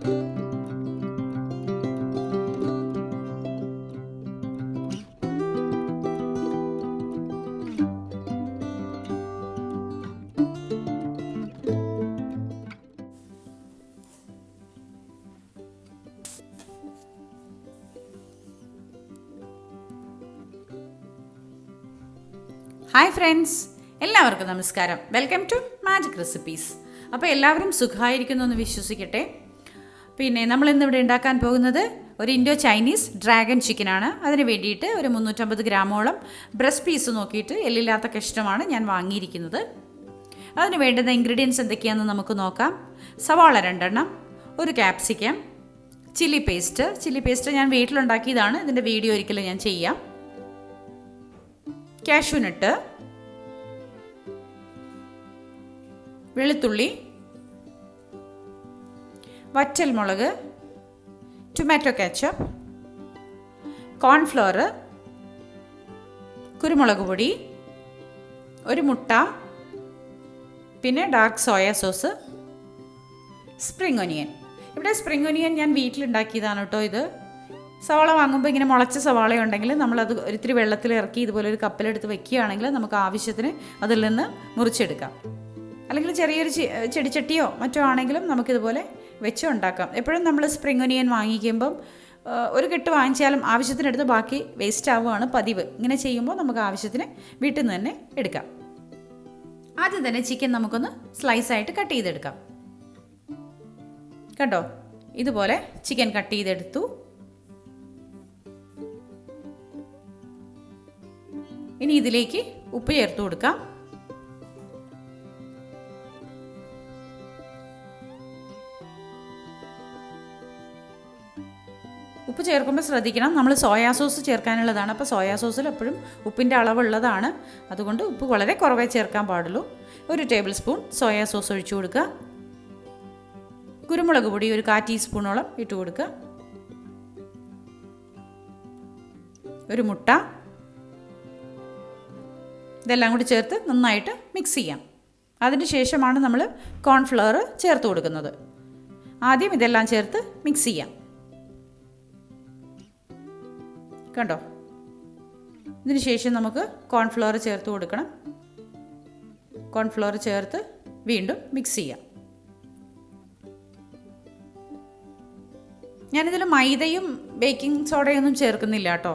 Hi friends, എല്ലാവർക്കും നമസ്കാരം. Welcome to magic recipes. അപ്പോൾ എല്ലാവരും സുഖമായിരിക്കുന്നു എന്ന് വിശ്വസിക്കട്ടെ. പിന്നെ നമ്മൾ ഇന്നിവിടെ ഉണ്ടാക്കാൻ പോകുന്നത് ഒരു ഇൻഡോ ചൈനീസ് ഡ്രാഗൺ ചിക്കനാണ്. അതിന് വേണ്ടിയിട്ട് ഒരു 350 ഗ്രാമോളം ബ്രസ്റ്റ് പീസ് നോക്കിയിട്ട് എല്ലില്ലാത്ത കഷ്ണമാണ് ഞാൻ വാങ്ങിയിരിക്കുന്നത്. അതിന് വേണ്ടുന്ന ഇൻഗ്രീഡിയൻസ് എന്തൊക്കെയാണെന്ന് നമുക്ക് നോക്കാം. സവാള 2 എണ്ണം, ഒരു ക്യാപ്സിക്കം, ചില്ലി പേസ്റ്റ് ഞാൻ വീട്ടിലുണ്ടാക്കിയതാണ്. ഇതിൻ്റെ വീഡിയോ ഒരിക്കലും ഞാൻ ചെയ്യാം. കാഷ്യൂ നട്ട്, വെളുത്തുള്ളി, വറ്റൽമുളക്, ടൊമാറ്റോ കെച്ചപ്പ്, കോൺഫ്ലോർ, കുരുമുളക് പൊടി, ഒരു മുട്ട, പിന്നെ dark soya sauce, spring onion. ഇവിടെ സ്പ്രിംഗ് ഒനിയൻ ഞാൻ വീട്ടിലുണ്ടാക്കിയതാണ് കേട്ടോ. ഇത് സവാള വാങ്ങുമ്പോൾ ഇങ്ങനെ മുളച്ച സവാള ഉണ്ടെങ്കിൽ നമ്മളത് ഒരിത്തിരി വെള്ളത്തിൽ ഇറക്കി ഇതുപോലെ ഒരു കപ്പിലെടുത്ത് വെക്കുകയാണെങ്കിൽ നമുക്ക് ആവശ്യത്തിന് അതിൽ നിന്ന് മുറിച്ചെടുക്കാം. അല്ലെങ്കിൽ ചെറിയൊരു ചെടിച്ചട്ടിയോ മറ്റോ ആണെങ്കിലും നമുക്കിതുപോലെ വെച്ച് ഉണ്ടാക്കാം. എപ്പോഴും നമ്മൾ സ്പ്രിംഗ് ഒനിയൻ വാങ്ങിക്കുമ്പം ഒരു കെട്ട് വാങ്ങിച്ചാലും ആവശ്യത്തിനെടുത്ത് ബാക്കി വേസ്റ്റ് ആവുകയാണ് പതിവ്. ഇങ്ങനെ ചെയ്യുമ്പോൾ നമുക്ക് ആവശ്യത്തിന് വീട്ടിൽ നിന്ന് തന്നെ എടുക്കാം. ആദ്യം തന്നെ ചിക്കൻ നമുക്കൊന്ന് സ്ലൈസായിട്ട് കട്ട് ചെയ്തെടുക്കാം. കണ്ടോ, ഇതുപോലെ ചിക്കൻ കട്ട് ചെയ്തെടുത്തു. ഇനി ഇതിലേക്ക് ഉപ്പ് ചേർത്ത് കൊടുക്കാം. ഉപ്പ് ചേർക്കുമ്പോൾ ശ്രദ്ധിക്കണം, നമ്മൾ സോയാ സോസ് ചേർക്കാനുള്ളതാണ്. അപ്പോൾ സോയാ സോസിൽ എപ്പോഴും ഉപ്പിൻ്റെ അളവുള്ളതാണ്. അതുകൊണ്ട് ഉപ്പ് വളരെ കുറവേ ചേർക്കാൻ പാടുള്ളൂ. ഒരു ടേബിൾ സ്പൂൺ സോയാ സോസ് ഒഴിച്ചു കൊടുക്കുക. കുരുമുളക് പൊടി ഒരു 1/4 ടീസ്പൂണോളം ഇട്ട് കൊടുക്കുക. ഒരു മുട്ട, ഇതെല്ലാം കൂടി ചേർത്ത് നന്നായിട്ട് മിക്സ് ചെയ്യാം. അതിന് ശേഷമാണ് നമ്മൾ കോൺഫ്ലവർ ചേർത്ത് കൊടുക്കുന്നത്. ആദ്യം ഇതെല്ലാം ചേർത്ത് മിക്സ് ചെയ്യാം. കണ്ടോ, ഇതിന് ശേഷം നമുക്ക് കോൺഫ്ലവർ ചേർത്ത് കൊടുക്കണം. കോൺഫ്ലവർ ചേർത്ത് വീണ്ടും മിക്സ് ചെയ്യാം. ഞാനിതിൽ മൈദയും ബേക്കിംഗ് സോഡയൊന്നും ചേർക്കുന്നില്ല കേട്ടോ.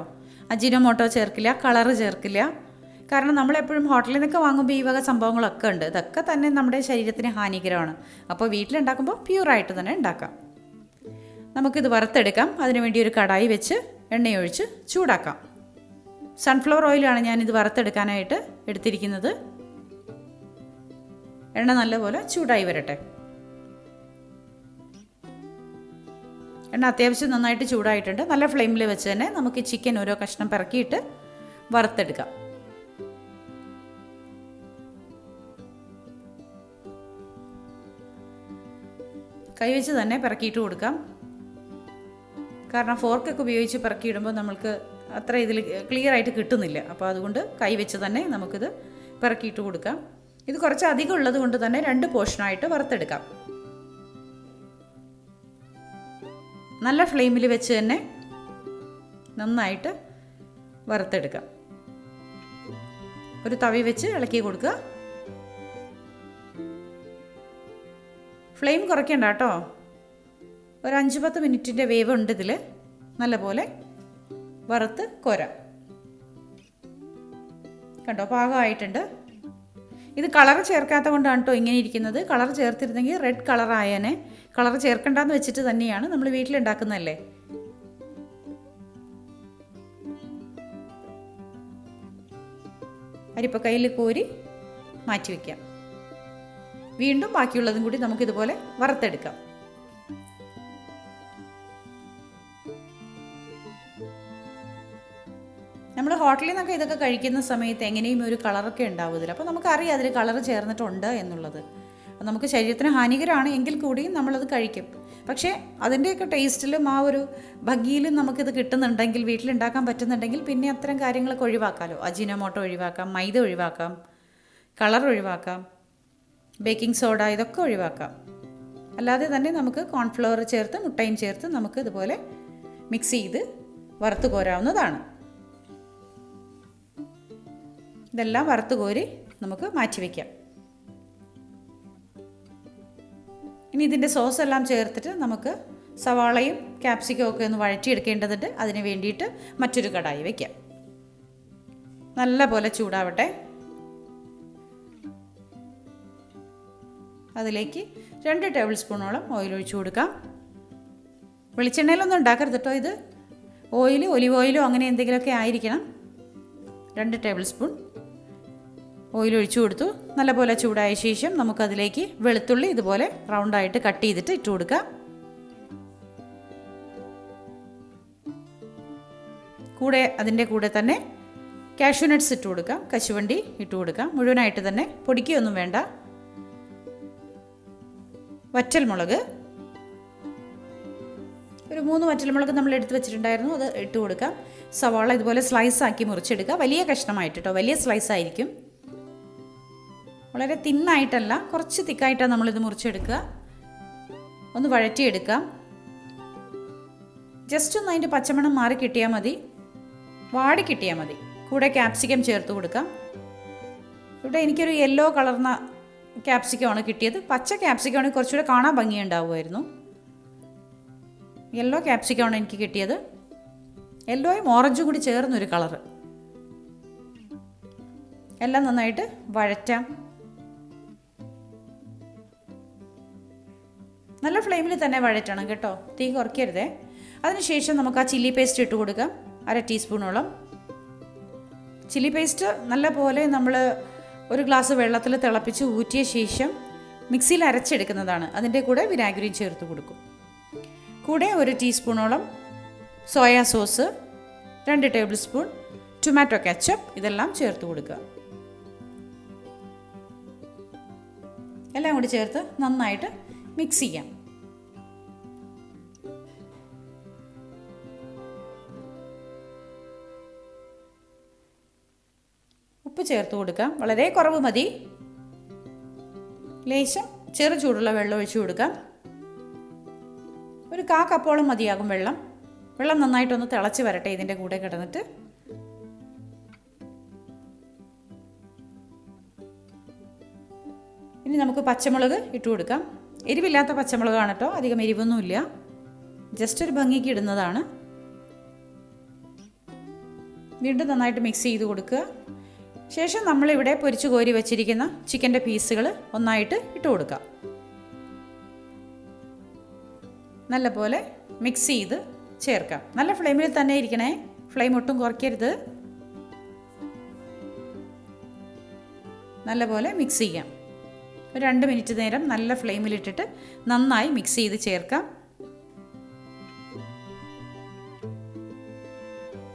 അജിനോമോട്ടോ ചേർക്കില്ല, കളറ് ചേർക്കില്ല. കാരണം നമ്മളെപ്പോഴും ഹോട്ടലിൽ നിന്നൊക്കെ വാങ്ങുമ്പോൾ ഈ വക സംഭവങ്ങളൊക്കെ ഉണ്ട്. ഇതൊക്കെ തന്നെ നമ്മുടെ ശരീരത്തിന് ഹാനികരമാണ്. അപ്പോൾ വീട്ടിലുണ്ടാക്കുമ്പോൾ പ്യൂറായിട്ട് തന്നെ ഉണ്ടാക്കാം. നമുക്കിത് വറുത്തെടുക്കാം. അതിനുവേണ്ടി ഒരു കടായി വെച്ച് എണ്ണയൊഴിച്ച് ചൂടാക്കാം. സൺഫ്ലവർ ഓയിലാണ് ഞാനിത് വറുത്തെടുക്കാനായിട്ട് എടുത്തിരിക്കുന്നത്. എണ്ണ നല്ലപോലെ ചൂടായി വരട്ടെ. എണ്ണ അത്യാവശ്യം നന്നായിട്ട് ചൂടായിട്ടുണ്ട്. നല്ല ഫ്ലെയിമിൽ വെച്ച് തന്നെ നമുക്ക് ചിക്കൻ ഓരോ കഷ്ണം പിറക്കിയിട്ട് വറുത്തെടുക്കാം. കൈവച്ച് തന്നെ പിറക്കിയിട്ട് കൊടുക്കാം. കാരണം ഫോർക്കൊക്കെ ഉപയോഗിച്ച് പിറക്കിയിടുമ്പോൾ നമ്മൾക്ക് അത്ര ഇതിൽ ക്ലിയർ ആയിട്ട് കിട്ടുന്നില്ല. അപ്പോൾ അതുകൊണ്ട് കൈവച്ച് തന്നെ നമുക്കിത് പിറക്കിയിട്ട് കൊടുക്കാം. ഇത് കുറച്ച് അധികം ഉള്ളത് കൊണ്ട് തന്നെ 2 പോർഷനായിട്ട് വറുത്തെടുക്കാം. നല്ല ഫ്ലെയിമിൽ വെച്ച് തന്നെ നന്നായിട്ട് വറുത്തെടുക്കാം. ഒരു തവി വെച്ച് ഇളക്കി കൊടുക്കുക. ഫ്ലെയിം കുറയ്ക്കണ്ട കേട്ടോ. ഒരു 5-10 മിനിറ്റിൻ്റെ വേവ് ഉണ്ട് ഇതിൽ. നല്ലപോലെ വറുത്ത് കോരാം. കണ്ടോ, പാകമായിട്ടുണ്ട്. ഇത് കളർ ചേർക്കാത്ത കൊണ്ടാണ് കേട്ടോ ഇങ്ങനെ ഇരിക്കുന്നത്. കളർ ചേർത്തിരുന്നെങ്കിൽ റെഡ് കളർ ആയേനെ. കളർ ചേർക്കണ്ടെന്ന് വെച്ചിട്ട് തന്നെയാണ് നമ്മൾ വീട്ടിലുണ്ടാക്കുന്നതല്ലേ. അരിപ്പക്കയിൽ കോരി മാറ്റി വയ്ക്കാം. വീണ്ടും ബാക്കിയുള്ളതും കൂടി നമുക്കിതുപോലെ വറുത്തെടുക്കാം. നമ്മൾ ഹോട്ടലിൽ നിന്നൊക്കെ ഇതൊക്കെ കഴിക്കുന്ന സമയത്ത് എങ്ങനെയും ഒരു കളറൊക്കെ ഉണ്ടാവും ഇതിൽ. അപ്പോൾ നമുക്കറിയാം അതിൽ കളർ ചേർന്നിട്ടുണ്ട് എന്നുള്ളത്. നമുക്ക് ശരീരത്തിന് ഹാനികരമാണ് എങ്കിൽ കൂടിയും നമ്മളത് കഴിക്കും. പക്ഷേ അതിൻ്റെയൊക്കെ ടേസ്റ്റിലും ആ ഒരു ഭംഗിയിലും നമുക്കിത് കിട്ടുന്നുണ്ടെങ്കിൽ, വീട്ടിലുണ്ടാക്കാൻ പറ്റുന്നുണ്ടെങ്കിൽ പിന്നെ അത്തരം കാര്യങ്ങളൊക്കെ ഒഴിവാക്കാമല്ലോ. അജിനോമോട്ടോ ഒഴിവാക്കാം, മൈദ ഒഴിവാക്കാം, കളർ ഒഴിവാക്കാം, ബേക്കിംഗ് സോഡ ഇതൊക്കെ ഒഴിവാക്കാം. അല്ലാതെ തന്നെ നമുക്ക് കോൺഫ്ലവർ ചേർത്ത് മുട്ടയും ചേർത്ത് നമുക്ക് ഇതുപോലെ മിക്സ് ചെയ്ത് വറുത്ത് കോരാവുന്നതാണ്. ഇതെല്ലാം വറുത്ത് കോരി നമുക്ക് മാറ്റി വയ്ക്കാം. ഇനി ഇതിൻ്റെ സോസ് എല്ലാം ചേർത്തിട്ട് നമുക്ക് സവാളയും ക്യാപ്സിക്കവും ഒക്കെ ഒന്ന് വഴറ്റിയെടുക്കേണ്ടതുണ്ട്. അതിന് വേണ്ടിയിട്ട് മറ്റൊരു കടായി വയ്ക്കാം. നല്ല പോലെ ചൂടാവട്ടെ. അതിലേക്ക് 2 ടേബിൾ സ്പൂണോളം ഓയിൽ ഒഴിച്ചു കൊടുക്കാം. വെളിച്ചെണ്ണയിലൊന്നും ഉണ്ടാക്കരുത് കേട്ടോ. ഇത് ഓയിൽ, ഒലിവ് ഓയിലോ അങ്ങനെ എന്തെങ്കിലുമൊക്കെ ആയിരിക്കണം. 2 ടേബിൾ സ്പൂൺ ഓയിൽ ഒഴിച്ചു കൊടുത്തു. നല്ലപോലെ ചൂടായ ശേഷം നമുക്കതിലേക്ക് വെളുത്തുള്ളി ഇതുപോലെ റൗണ്ടായിട്ട് കട്ട് ചെയ്തിട്ട് ഇട്ട് കൊടുക്കാം. അതിൻ്റെ കൂടെ തന്നെ കാഷ്യൂ നട്ട്സ് ഇട്ട് കൊടുക്കാം. കശുവണ്ടി ഇട്ട് കൊടുക്കാം. മുഴുവനായിട്ട് തന്നെ, പൊടിക്കുകയൊന്നും വേണ്ട. വറ്റൽമുളക്, ഒരു 3 വറ്റൽമുളക് നമ്മൾ എടുത്ത് വെച്ചിട്ടുണ്ടായിരുന്നു, അത് ഇട്ട് കൊടുക്കാം. സവാള ഇതുപോലെ സ്ലൈസ് ആക്കി മുറിച്ചെടുക്കുക. വലിയ കഷ്ണമായിട്ട് കേട്ടോ, വലിയ സ്ലൈസ് ആയിരിക്കും. വളരെ തിന്നായിട്ടല്ല, കുറച്ച് തിക്കായിട്ടാണ് നമ്മളിത് മുറിച്ചെടുക്കുക. ഒന്ന് വഴറ്റിയെടുക്കാം. ജസ്റ്റ് ഒന്ന് അതിൻ്റെ പച്ചമണം മാറി കിട്ടിയാൽ മതി, വാടി കിട്ടിയാൽ മതി. കൂടെ ക്യാപ്സിക്കം ചേർത്ത് കൊടുക്കാം. ഇവിടെ എനിക്കൊരു യെല്ലോ കളർന്ന ക്യാപ്സിക്കമാണ് കിട്ടിയത്. പച്ച ക്യാപ്സിക്കമാണെങ്കിൽ കുറച്ചുകൂടെ കാണാൻ ഭംഗിയുണ്ടാവുമായിരുന്നു. യെല്ലോ ക്യാപ്സിക്കമാണ് എനിക്ക് കിട്ടിയത്. യെല്ലോയും ഓറഞ്ചും കൂടി ചേർന്നൊരു കളറ്. എല്ലാം നന്നായിട്ട് വഴറ്റാം. നല്ല ഫ്ലെയിമിൽ തന്നെ വഴറ്റണം കേട്ടോ, തീ കുറയ്ക്കരുതേ. അതിനുശേഷം നമുക്ക് ആ ചില്ലി പേസ്റ്റ് ഇട്ട് കൊടുക്കാം. 1/2 ടീസ്പൂണോളം ചില്ലി പേസ്റ്റ് നല്ല പോലെ നമ്മൾ ഒരു ഗ്ലാസ് വെള്ളത്തിൽ തിളപ്പിച്ച് ഊറ്റിയ ശേഷം മിക്സിയിൽ അരച്ചെടുക്കുന്നതാണ്. അതിൻ്റെ കൂടെ വിനാഗിരിയും ചേർത്ത് കൊടുക്കും. കൂടെ 1 ടീസ്പൂണോളം soya sauce, 2 table spoon tomato ketchup ഇതെല്ലാം ചേർത്ത് കൊടുക്കുക. എല്ലാം കൂടി ചേർത്ത് നന്നായിട്ട് മിക്സ് ചെയ്യാം. ഉപ്പ് ചേർത്ത് കൊടുക്കാം. വളരെ കുറവ് മതി. ലേശം ചെറു ചൂടുള്ള വെള്ളം ഒഴിച്ചു കൊടുക്കാം. ഒരു 1/4 കപ്പോളം മതിയാകും വെള്ളം. വെള്ളം നന്നായിട്ടൊന്ന് തിളച്ച് വരട്ടെ ഇതിൻ്റെ കൂടെ കിടന്നിട്ട്. ഇനി നമുക്ക് പച്ചമുളക് ഇട്ട് കൊടുക്കാം. എരിവില്ലാത്ത പച്ചമുളകാണ് കേട്ടോ, അധികം എരിവൊന്നുമില്ല, ജസ്റ്റ് ഒരു ഭംഗിക്ക് ഇടുന്നതാണ്. വീണ്ടും നന്നായിട്ട് മിക്സ് ചെയ്ത് കൊടുക്കുക. ശേഷം നമ്മളിവിടെ പൊരിച്ചു കോരി വെച്ചിരിക്കുന്ന ചിക്കൻ്റെ പീസുകൾ ഒന്നായിട്ട് ഇട്ട് കൊടുക്കാം. നല്ലപോലെ മിക്സ് ചെയ്ത് ചേർക്കാം. നല്ല ഫ്ലെയിമിൽ തന്നെ ഇരിക്കണേ, ഫ്ലെയിം ഒട്ടും കുറയ്ക്കരുത്. നല്ലപോലെ മിക്സ് ചെയ്യാം. ഒരു 2 മിനിറ്റ് നേരം നല്ല ഫ്ലെയിമിലിട്ടിട്ട് നന്നായി മിക്സ് ചെയ്ത് ചേർക്കാം.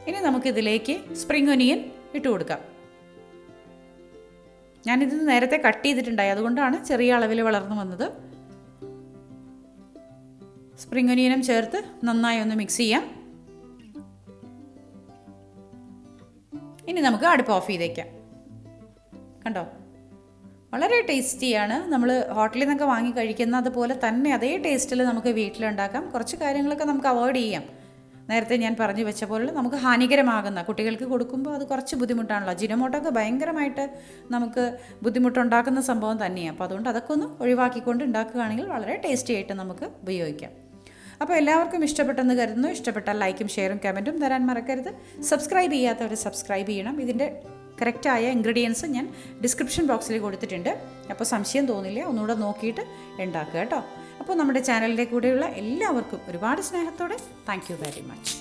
ഇനി നമുക്കിതിലേക്ക് സ്പ്രിംഗ് ഒനിയൻ ഇട്ട് കൊടുക്കാം. ഞാനിത് നേരത്തെ കട്ട് ചെയ്തിട്ടുണ്ടായി, അതുകൊണ്ടാണ് ചെറിയ അളവിൽ വളർന്നു വന്നത്. സ്പ്രിംഗ് ഒനിയനും ചേർത്ത് നന്നായി ഒന്ന് മിക്സ് ചെയ്യാം. ഇനി നമുക്ക് അടുപ്പ് ഓഫ് ചെയ്തേക്കാം. കണ്ടോ, വളരെ ടേസ്റ്റിയാണ്. നമ്മൾ ഹോട്ടലിൽ നിന്നൊക്കെ വാങ്ങി കഴിക്കുന്ന അതുപോലെ തന്നെ അതേ ടേസ്റ്റിൽ നമുക്ക് വീട്ടിലുണ്ടാക്കാം. കുറച്ച് കാര്യങ്ങളൊക്കെ നമുക്ക് അവോയ്ഡ് ചെയ്യാം. നേരത്തെ ഞാൻ പറഞ്ഞു വെച്ച പോലെ നമുക്ക് ഹാനികരമാകുന്ന, കുട്ടികൾക്ക് കൊടുക്കുമ്പോൾ അത് കുറച്ച് ബുദ്ധിമുട്ടാണല്ലോ. ജിനോമോട്ടൊക്കെ ഭയങ്കരമായിട്ട് നമുക്ക് ബുദ്ധിമുട്ടുണ്ടാക്കുന്ന സംഭവം തന്നെയാണ്. അപ്പോൾ അതുകൊണ്ട് അതൊക്കെ ഒന്ന് ഒഴിവാക്കിക്കൊണ്ട് ഉണ്ടാക്കുകയാണെങ്കിൽ വളരെ ടേസ്റ്റി ആയിട്ട് നമുക്ക് ഉപയോഗിക്കാം. അപ്പോൾ എല്ലാവർക്കും ഇഷ്ടപ്പെട്ടെന്ന് കരുതുന്നു. ഇഷ്ടപ്പെട്ടാൽ ലൈക്കും ഷെയറും കമൻറ്റും തരാൻ മറക്കരുത്. സബ്സ്ക്രൈബ് ചെയ്യാത്തവർ സബ്സ്ക്രൈബ് ചെയ്യണം. ഇതിൻ്റെ കറക്റ്റായ ഇൻഗ്രീഡിയൻസ് ഞാൻ ഡിസ്ക്രിപ്ഷൻ ബോക്സിൽ കൊടുത്തിട്ടുണ്ട്. അപ്പോൾ സംശയം തോന്നില്ല, ഒന്നുകൂടെ നോക്കിയിട്ട് ഉണ്ടാക്കുക കേട്ടോ. അപ്പോൾ നമ്മുടെ ചാനലിൻ്റെ കൂടെയുള്ള എല്ലാവർക്കും ഒരുപാട് സ്നേഹത്തോടെ താങ്ക് യു വെരി മച്ച്.